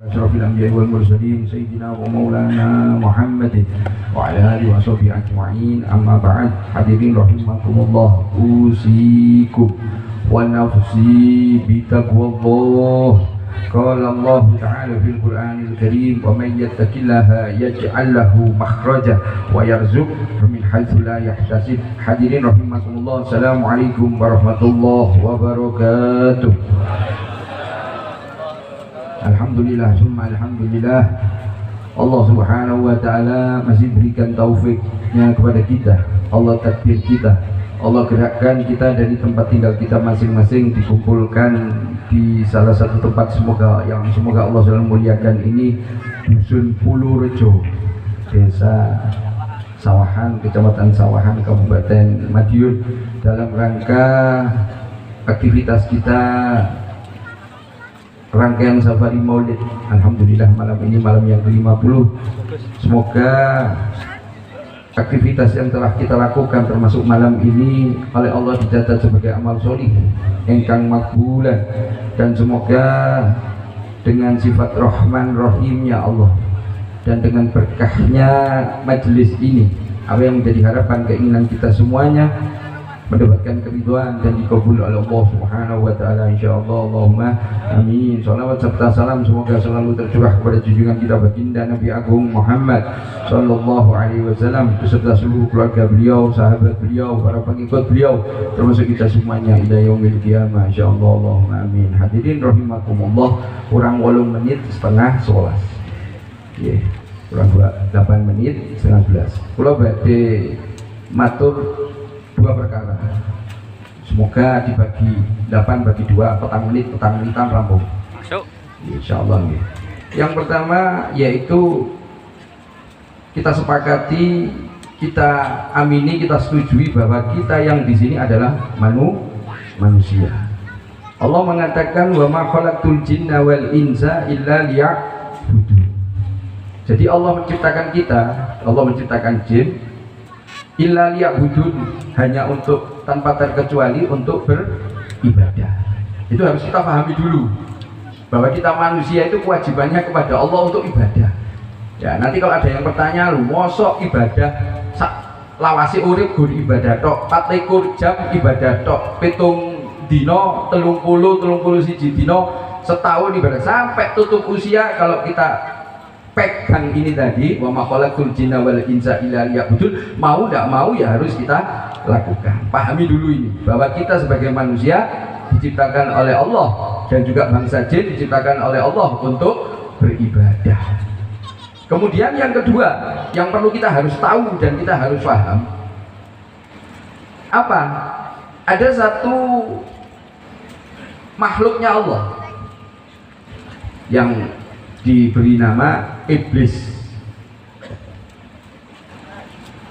أشرف الأنبياء والمرسلين سيدنا ومولانا محمد وعلى آله وصحبه أجمعين. أما بعد، hadirin rahimakumullah, usikum wa nafsi bitaqwallah. Qala Allah Ta'ala fil Qur'anil Karim, wa man yattaqillaha yaj'al lahu makhraja wa yarzuqhu min haitsu la yahtasib. Hadirin rahimakumullah, assalamualaikum warahmatullahi wabarakatuh. Alhamdulillah, summa alhamdulillah, Allah subhanahu wa ta'ala masih berikan taufiknya kepada kita. Allah takdir kita, Allah gerakkan kita dari tempat tinggal kita masing-masing, dikumpulkan di salah satu tempat semoga Allah selalu muliakan ini, Dusun Pulurejo, Desa Sawahan, Kecamatan Sawahan, Kabupaten Madiun, dalam rangka aktivitas kita rangkaian safari maulid. Alhamdulillah, malam ini malam yang ke-50. Semoga aktivitas yang telah kita lakukan termasuk malam ini oleh Allah dicatat sebagai amal solih engkang makbulan, dan semoga dengan sifat Rahman Rahimnya Allah dan dengan berkahnya majelis ini, apa yang menjadi harapan keinginan kita semuanya mendapatkan keridhaan dan dikabul oleh Allah Subhanahu wa taala, insyaallah. Allahumma amin. Shalawat serta salam semoga selalu tercurah kepada junjungan kita baginda Nabi Agung Muhammad sallallahu alaihi wasallam beserta seluruh keluarga beliau, sahabat beliau, para pengikut beliau, termasuk kita semuanya ila yaumil qiyamah, insyaallah. Allahumma amin. Hadirin rahimakumullah, kurang 8 menit setengah 11. Nggih, kurang 8 menit setengah 11. Kula badhe matur dua perkara. Semoga dibagi 8 bagi 2, petang menitan rampung. Masuk. Insyaallah. Yang pertama yaitu kita sepakati, kita amini, kita setujui bahwa kita yang di sini adalah manusia. Allah mengatakan wa ma khalaqtul jinna wal insa illa liya'budun. Jadi Allah menciptakan kita, Allah menciptakan jin illa liya'budun, hanya untuk tanpa terkecuali untuk beribadah. Itu harus kita pahami dulu, bahwa kita manusia itu kewajibannya kepada Allah untuk ibadah. Ya, nanti kalau ada yang bertanya, lu mosok ibadah lawasi urip gur ibadah tok, 24 jam ibadah tok, 7 dino 30 siji dino setahun ibadah sampai tutup usia. Kalau kita pegang ini tadi, wa ma khalaqtul jinna wal insa illa liya'budun, mau tidak mau ya harus kita lakukan. Pahami dulu ini, bahwa kita sebagai manusia diciptakan oleh Allah, dan juga bangsa jin diciptakan oleh Allah untuk beribadah. Kemudian yang kedua yang perlu kita harus tahu dan kita harus paham, apa? Ada satu makhluknya Allah yang diberi nama iblis.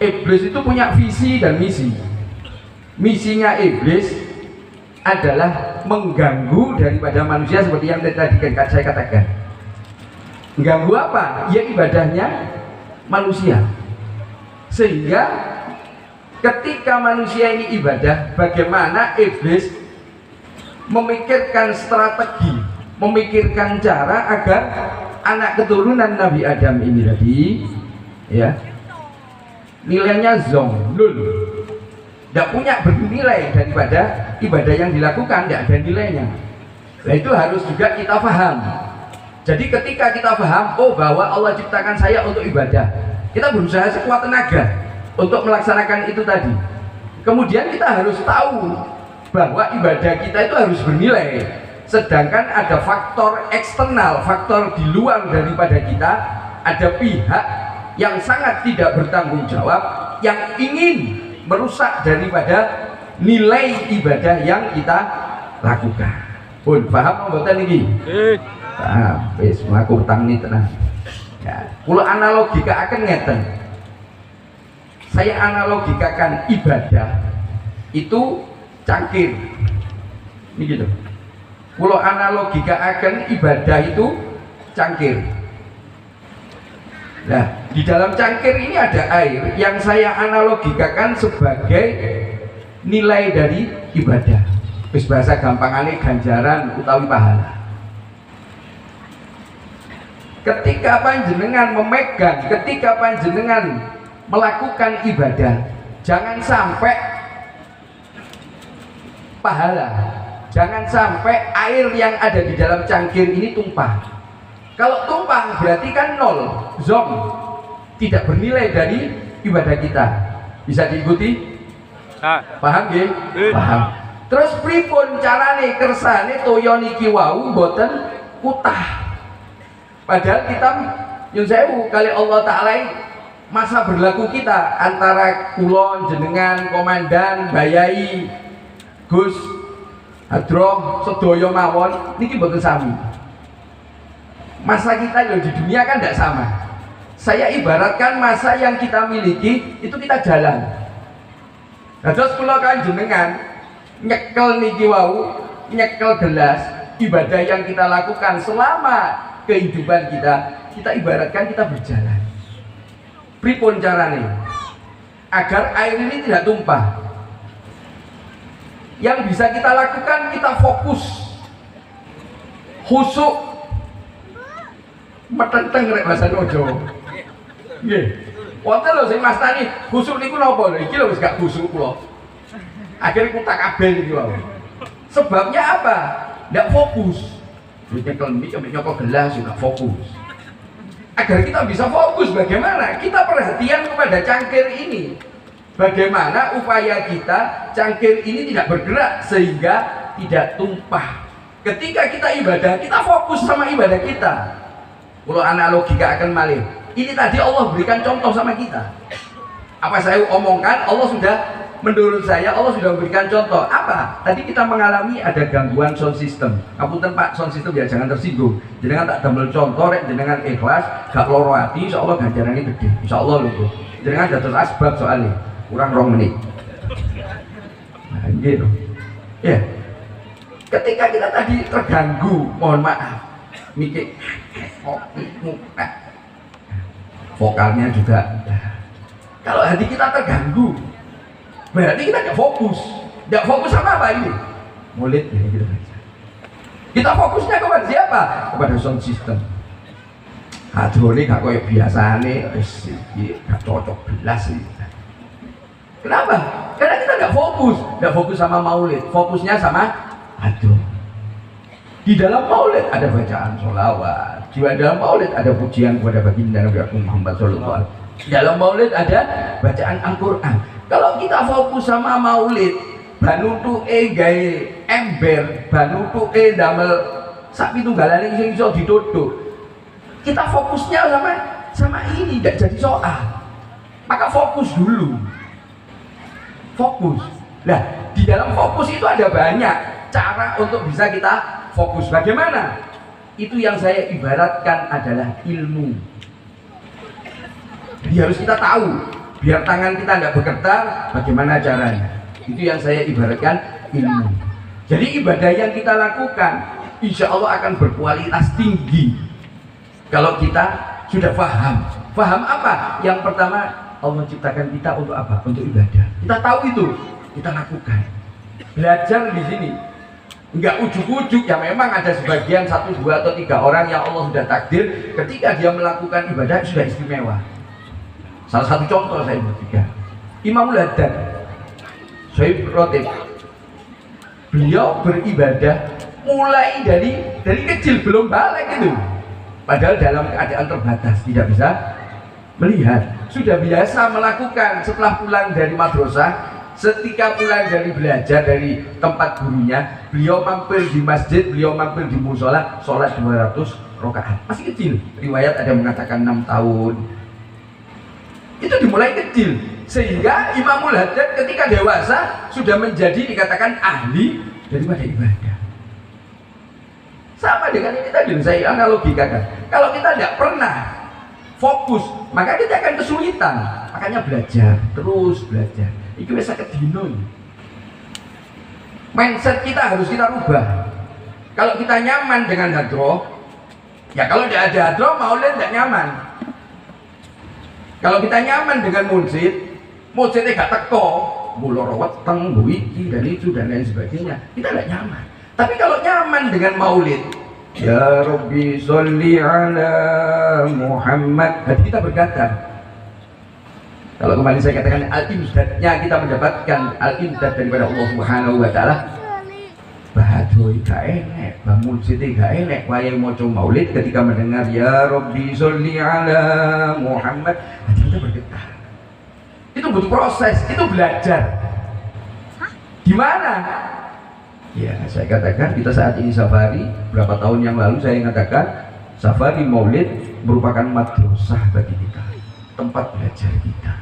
Iblis itu punya visi dan misi. Misinya iblis adalah mengganggu daripada manusia, seperti yang tadi saya katakan. Mengganggu apa? Ya ibadahnya manusia. Sehingga ketika manusia ini ibadah, bagaimana iblis memikirkan strategi, memikirkan cara agar anak keturunan Nabi Adam ini tadi, ya, nilainya zonglul, tidak punya bernilai daripada ibadah yang dilakukan, tidak ada nilainya. Nah, itu harus juga kita paham. Jadi ketika kita paham, oh bahwa Allah ciptakan saya untuk ibadah, kita berusaha sekuat tenaga untuk melaksanakan itu tadi. Kemudian kita harus tahu bahwa ibadah kita itu harus bernilai. Sedangkan ada faktor eksternal, faktor di luar daripada kita, ada pihak yang sangat tidak bertanggung jawab yang ingin merusak daripada nilai ibadah yang kita lakukan. Pun paham mboten iki? Paham. Wis mlaku utang ni tenang. Ya, kula analogikaaken ngeten. Saya analogikakan ibadah itu cangkir. Ini gitu. Kalau analogikaaken ibadah itu cangkir. Nah, di dalam cangkir ini ada air yang saya analogikakan sebagai nilai dari ibadah. Wis bahasa gampangane ganjaran utawi pahala. ketika panjenengan memegang, ketika panjenengan melakukan ibadah, jangan sampai pahala, jangan sampai air yang ada di dalam cangkir ini tumpah. Kalau tumpah berarti kan nol, zom, tidak bernilai dari ibadah kita. Bisa diikuti? Paham ya? Paham. Terus pripun carane kersane toyo niki wau mboten kutah. Padahal kita nyun sewu kali Allah Ta'ala masa berlaku kita antara kulon jenengan komandan bayai Gus Hadroh sedoyo mawon niki mboten sami. Masa kita loh di dunia kan tidak sama. Saya ibaratkan masa yang kita miliki itu kita jalan. Nah terus kula kan jenengan nyekel niki wau, nyekel gelas, ibadah yang kita lakukan selama kehidupan kita ibaratkan kita berjalan. Pripun carane agar air ini tidak tumpah? Yang bisa kita lakukan, kita fokus, khusuk, metenteng rek bahasa Jawa. Nggih. Wonten lho sing mastani khusuk niku napa lho? Iki lho wis gak khusuk kula. Akhirnya kutak kabeh iki wae. Sebabnya apa? Ndak fokus. Nyekel mie nyokok gelas juga fokus. Agar kita bisa fokus bagaimana? Kita perhatian kepada cangkir ini. Bagaimana upaya kita cangkir ini tidak bergerak sehingga tidak tumpah. Ketika kita ibadah, kita fokus sama ibadah kita. Kalau analogika akan malih. Ini tadi Allah berikan contoh sama kita. Apa saya omongkan, Allah sudah, menurut saya Allah sudah memberikan contoh. Apa? Tadi kita mengalami ada gangguan sound system. Ngapunten Pak, sound system ya jangan tersinggung. Jenengan tak damel contoh rek jenengan ikhlas, gak loro ati, insyaallah ganjarane gede. Insyaallah lho. Jenengan dados asbab soalnya kurang 2 menit. Nah, gitu. Ya. Ketika kita tadi terganggu, mohon maaf. Mikir vokalnya juga. Kalau hati kita terganggu, berarti kita nggak fokus. Nggak fokus sama apa ini? Mulut ya gitu saja. Kita fokusnya kepada siapa? Kepada sound system. Hadrone gak kayak biasane, gak cocok belas sih. Kenapa? Karena kita nggak fokus sama maulid, fokusnya sama hadron. Di dalam maulid ada bacaan sholawat, di dalam maulid ada pujian kepada baginda Nabi Muhammad SAW. Di dalam maulid ada bacaan Al-Quran. Kalau kita fokus sama maulid, banutuke gawe ember, banutuke damel sapi tunggalane sing iso ditutuk. Kita fokusnya sama ini, tidak jadi soal. Maka fokus dulu. Fokus. Nah, di dalam fokus itu ada banyak cara untuk bisa kita fokus. Bagaimana? Itu yang saya ibaratkan adalah ilmu. Jadi harus kita tahu, biar tangan kita tidak bergetar, bagaimana caranya. Itu yang saya ibaratkan ilmu. Jadi ibadah yang kita lakukan, insya Allah akan berkualitas tinggi. Kalau kita sudah paham. Paham apa? Yang pertama, Allah ciptakan kita untuk apa? Untuk ibadah. Kita tahu itu, kita lakukan. Belajar di sini. Enggak ujuk-ujuk, ya memang ada sebagian 1, 2, atau 3 orang yang Allah sudah takdir ketika dia melakukan ibadah sudah istimewa. Salah satu contoh saya bertiga, Imamul Haddad Sohib Rotib. Beliau beribadah mulai dari kecil, belum balik itu. Padahal dalam keadaan terbatas, tidak bisa melihat. Sudah biasa melakukan setelah pulang dari madrasah. Ketika pulang dari belajar dari tempat gurunya, beliau mampir di masjid, beliau mampir di musola, sholat 200 rakaat. Masih kecil, riwayat ada mengatakan 6 tahun. Itu dimulai kecil, sehingga Imamul Haddad ketika dewasa sudah menjadi dikatakan ahli daripada ibadah. Sama dengan ini tadi saya analogikan. Kalau kita tidak pernah fokus, maka kita akan kesulitan. Makanya belajar, terus belajar. Itu bisa kedino. Mindset kita harus kita rubah. Kalau kita nyaman dengan hadroh, ya kalau tidak ada hadroh, maulid tidak nyaman. Kalau kita nyaman dengan mujiznya gak teko, bulor weteng, wiki dan itu dan lain sebagainya, kita tidak nyaman. Tapi kalau nyaman dengan maulid, Ya Rabbi sholli ala Muhammad. Hati kita berkata, kalau kemarin saya katakan al-imdadnya kita mendapatkan al-imdad daripada Allah Subhanahu wa taala. Bahadoy gak enek, bangun siti gak enek, wayang maca maulid ketika mendengar ya Rabbi sholli ala Muhammad, hati kita bergetar. Itu butuh proses, itu belajar. Gimana? Ya, saya katakan kita saat ini safari, berapa tahun yang lalu saya katakan safari maulid merupakan madrasah bagi kita, tempat belajar kita.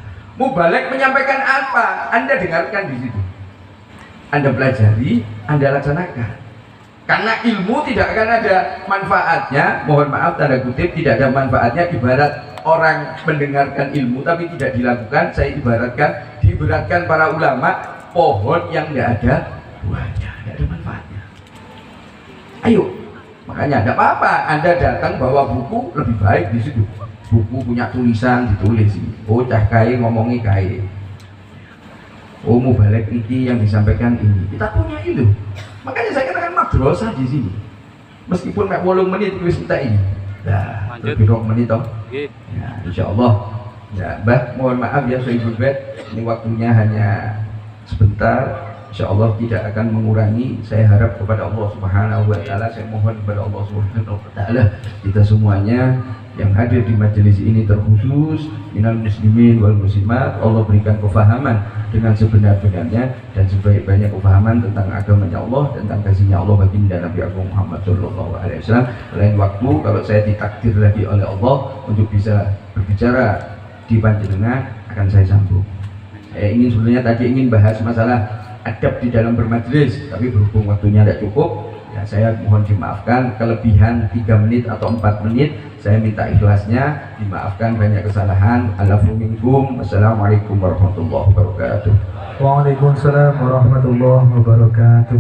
Mubalek menyampaikan apa? Anda dengarkan di situ. Anda pelajari, Anda laksanakan. Karena ilmu tidak akan ada manfaatnya, mohon maaf tanda kutip, tidak ada manfaatnya ibarat orang mendengarkan ilmu tapi tidak dilakukan. Saya diibaratkan para ulama pohon yang tidak ada buahnya, tidak ada manfaatnya. Ayo, makanya tidak apa-apa Anda datang bawa buku, lebih baik di situ. Buku punya tulisan ditulis ini. Oh cah kai ngomongi kai. Oh mubalek ini yang disampaikan ini. Kita punya itu. Makanya saya katakan madrasah di sini. Meskipun mek 8 menit wis kita ini. Nah, lebih 2 menit toh. Ya, insyaallah. Ya, Mbah, mohon maaf ya Sohibul Bait. Ini waktunya hanya sebentar. Insyaallah tidak akan mengurangi. Saya harap kepada Allah Subhanahu wa taala, saya mohon kepada Allah Subhanahu wa taala kita semuanya yang hadir di majelis ini terkhusus minal muslimin wal muslimat, Allah berikan kefahaman dengan sebenar-benarnya dan sebaik-baiknya kefahaman tentang agamanya Allah, tentang kasihnya Allah baginda Nabi Agung Muhammad Shallallahu Alaihi Wasallam. Lain waktu kalau saya ditakdir lagi oleh Allah untuk bisa berbicara di panjenengan akan saya sambung. Saya ingin sebenarnya tadi ingin bahas masalah adab di dalam bermajelis, tapi berhubung waktunya tidak cukup, ya saya mohon dimaafkan kelebihan 3 menit atau 4 menit. Saya minta ikhlasnya, dimaafkan banyak kesalahan. Alafu minkum. Wassalamualaikum warahmatullahi wabarakatuh. Waalaikumsalam warahmatullahi wabarakatuh.